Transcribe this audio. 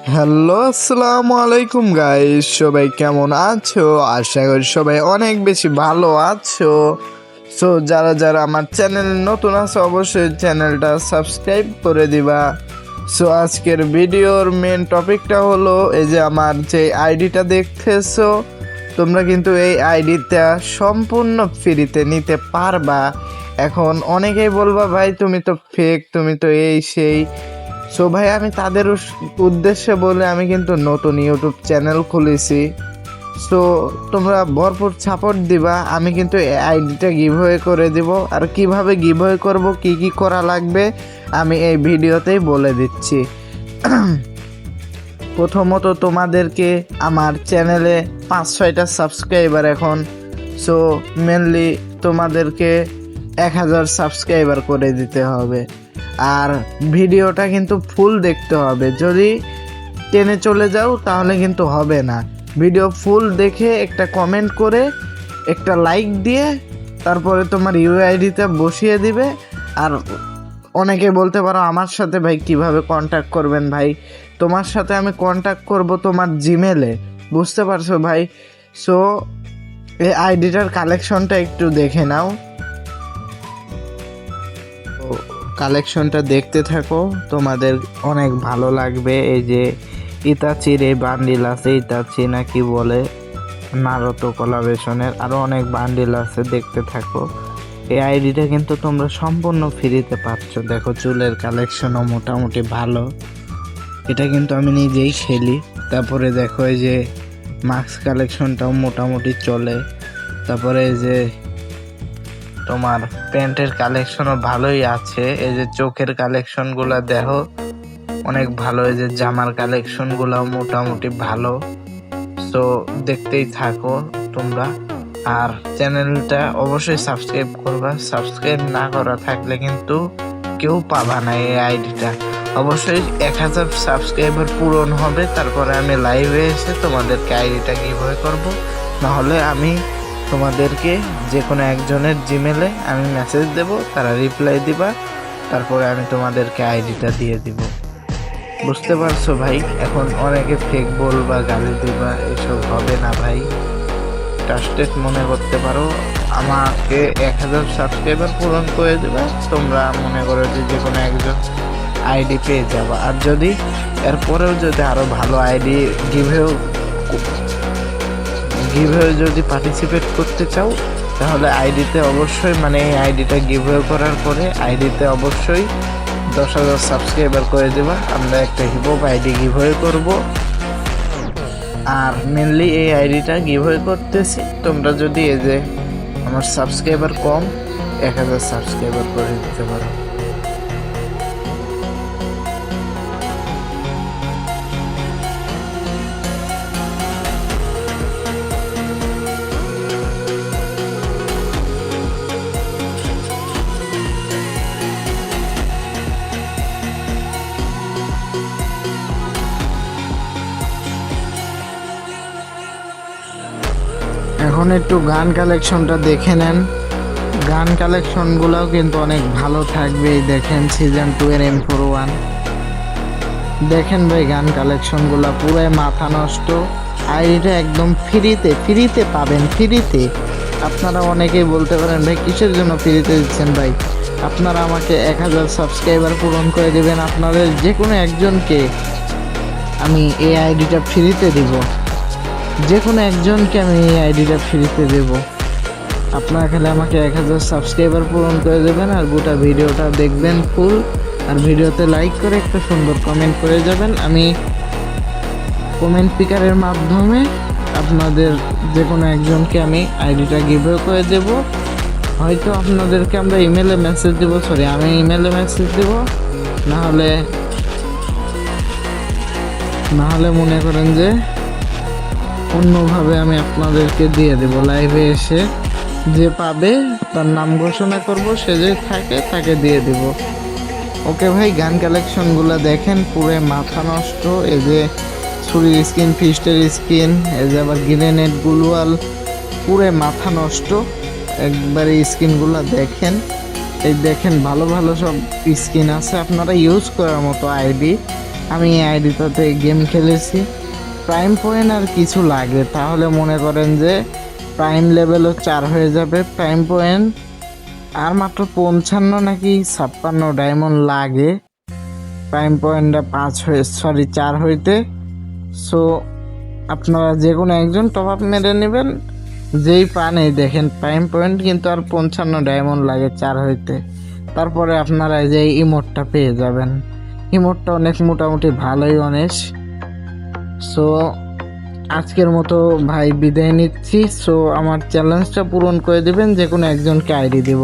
Hello, আসসালামু আলাইকুম guys, সবাই কেমন আছো? আশা করি সবাই অনেক বেশি ভালো আছো। সো যারা যারা আমার চ্যানেল নতুন আছো অবশ্যই চ্যানেলটা সাবস্ক্রাইব করে দিবা। সো আজকের ভিডিওর মেন টপিকটা হলো এই যে আমার যে আইডিটা দেখতেছো, তোমরা কিন্তু এই আইডিটা সম্পূর্ণ ফ্রিতে নিতে পারবা। এখন অনেকেই বলবা ভাই তুমি তো ফেক, তুমি তো এই সেই। সো ভাই আমি তাদের উদ্দেশ্যে বলে আমি কিন্তু নতুন ইউটিউব চ্যানেল খুলেছি। সো তোমরা ভরপুর সাপোর্ট দিবা। আমি কিন্তু আইডিটা গিভওয়ে করে দিব, আর কিভাবে গিভওয়ে করব, কি কি করা লাগবে আমি এই ভিডিওতেই বলে দিচ্ছি। প্রথমত তোমাদেরকে আমার চ্যানেলে 5-6টা সাবস্ক্রাইবার এখন। সো মেনলি তোমাদেরকে 1000 সাবস্ক্রাইবার করে দিতে হবে, আর ভিডিওটা কিন্তু ফুল দেখতে হবে। যদি টেনে চলে যাও তাহলে কিন্তু হবে না। ভিডিও ফুল দেখে একটা কমেন্ট করে একটা লাইক দিয়ে তারপরে তোমার ইউআইডিতে বসিয়ে দিবে। আর অনেকে বলতে পারো আমার সাথে ভাই কিভাবে কন্ট্যাক্ট করবেন? ভাই তোমার সাথে আমি কন্ট্যাক্ট করব তোমার জিমেলে, বুঝতে পারছো ভাই? সো এই আইডিটার কালেকশনটা একটু দেখে নাও। কালেকশনটা দেখতে থাকো, তোমাদের অনেক ভালো লাগবে। এই যে ইতাচির এই বান্ডিল আছে, ইতাচি নাকি বলে, নারুতো কোলাবরেশনের আরও অনেক বান্ডিল আছে, দেখতে থাকো। এই আইডিটা কিন্তু তোমরা সম্পূর্ণ ফ্রিতে পাচ্ছ। দেখো চুলের কালেকশনও মোটামুটি ভালো, এটা কিন্তু আমি নিজেই খেলি। তারপরে দেখো এই যে মাস্ক কালেকশনটাও মোটামুটি চলে। তারপরে এই যে তোমার প্যান্টের কালেকশনও ভালোই আছে। এই যে চোখের কালেকশনগুলো দেখো অনেক ভালো। এই যে জামার কালেকশনগুলোও মোটামুটি ভালো। সো দেখতেই থাকো তোমরা, আর চ্যানেলটা অবশ্যই সাবস্ক্রাইব করবা। সাবস্ক্রাইব না করা থাকলে কিন্তু কেউ পাবা না এই আইডিটা। অবশ্যই 1000 সাবস্ক্রাইবার পূরণ হবে, তারপরে আমি লাইভে এসে তোমাদেরকে আইডিটা গিভওয়ে করব। নাহলে আমি তোমাদেরকে যে কোনো একজনের জিমেলে আমি মেসেজ দেব, তারা রিপ্লাই দিবা, তারপরে আমি তোমাদেরকে আইডিটা দিয়ে দিব। বুঝতে পারছো ভাই? এখন অনেকে ফেক বলবা, গালি দিবা, এসব হবে না ভাই। ট্রাস্টেড মনে করতে পারো। আমাকে 1000 সাবস্ক্রাইবার পূরণ করে দেবা, তোমরা মনে করো যে কোনো একজন আইডি পেয়ে যাবা। আর যদি এরপরেও যদি আরো ভালো আইডি গিভওয়ে যদি পার্টিসিপেট করতে চাও, তাহলে আইডিতে অবশ্যই এই আইডিটা গিভওয়ে করার পরে আইডিতে অবশ্যই 10,000 সাবস্ক্রাইবার করে দেবা। আমরা একটা হিপহপ আইডি গিভওয়ে করব, আর মেনলি এই আইডিটা গিভওয়ে করতেছি। তোমরা যদি এই যে আমার সাবস্ক্রাইবার কম, 1000 সাবস্ক্রাইবার করে দিতে পারো। এখন একটু গান কালেকশনটা দেখে নেন। গান কালেকশনগুলোও কিন্তু অনেক ভালো থাকবে। এই দেখেন সিজন 2 এর M41 দেখেন ভাই, গান কালেকশনগুলো পুরাই মাথা নষ্ট। আইডিটা একদম ফ্রিতে পাবেন, ফ্রিতে। আপনারা অনেকেই বলতে পারেন ভাই কিসের জন্য ফ্রিতে দিচ্ছেন? ভাই আপনারা আমাকে 1000 সাবস্ক্রাইবার পূরণ করে দেবেন, আপনাদের যে কোনো একজনকে আমি এই আইডিটা ফ্রিতে দিব। যে কোনো একজনকে আমি এই আইডিটা ফ্রিতে দেব। আপনারা খালি আমাকে 1000 সাবস্ক্রাইবার পূরণ করে দেবেন, আর গোটা ভিডিওটা দেখবেন ফুল, আর ভিডিওতে লাইক করে একটা সুন্দর কমেন্ট করে যাবেন। আমি কমেন্ট পিকারের মাধ্যমে আপনাদের যে কোনো একজনকে আমি আইডিটা গিভওয়ে করে দেব। হয়তো আপনাদেরকে আমরা ইমেলে মেসেজ দেবো, আমি ইমেলে মেসেজ দেবো, না হলে মনে করেন যে অন্যভাবে আমি আপনাদেরকে দিয়ে দেব। লাইভে এসে যে পাবে তার নাম ঘোষণা করব, সে যে থাকে তাকে দিয়ে দেব। ওকে ভাই, গান কালেকশনগুলো দেখেন, পুরো মাথা নষ্ট। এই যে ছুরির স্কিন, ফিস্টের স্কিন, এই যে আবার গ্রেনেড, গুলওয়াল, পুরো মাথা নষ্ট একবারে। স্কিনগুলো দেখেন, এই দেখেন ভালো ভালো সব স্কিন আছে, আপনারা ইউজ করার মতো আইডি। আমি এই আইডিটাতে গেম খেলেছি। প্রাইম পয়েন্ট আর কিছু লাগে, তাহলে মনে করেন যে প্রাইম লেভেলও 4 হয়ে যাবে। প্রাইম পয়েন্ট আর মাত্র 55 নাকি 56 ডায়মন্ড লাগে প্রাইম পয়েন্টটা 4 হইতে। সো আপনারা যে কোনো একজন টপ আপ মেরে নেবেন, যেই পান এই দেখেন প্রাইম পয়েন্ট কিন্তু আর 55 ডায়মন্ড লাগে 4 হইতে। তারপরে আপনারা যে ইমোটটা পেয়ে যাবেন। ইমোটটা অনেক মোটামুটি ভালোই অনেক। সো আজকের মতো ভাই বিদায় নিচ্ছি। সো আমার চ্যালেঞ্জটা পূরণ করে দিবেন, যে কোনো একজনকে আইডি দেব।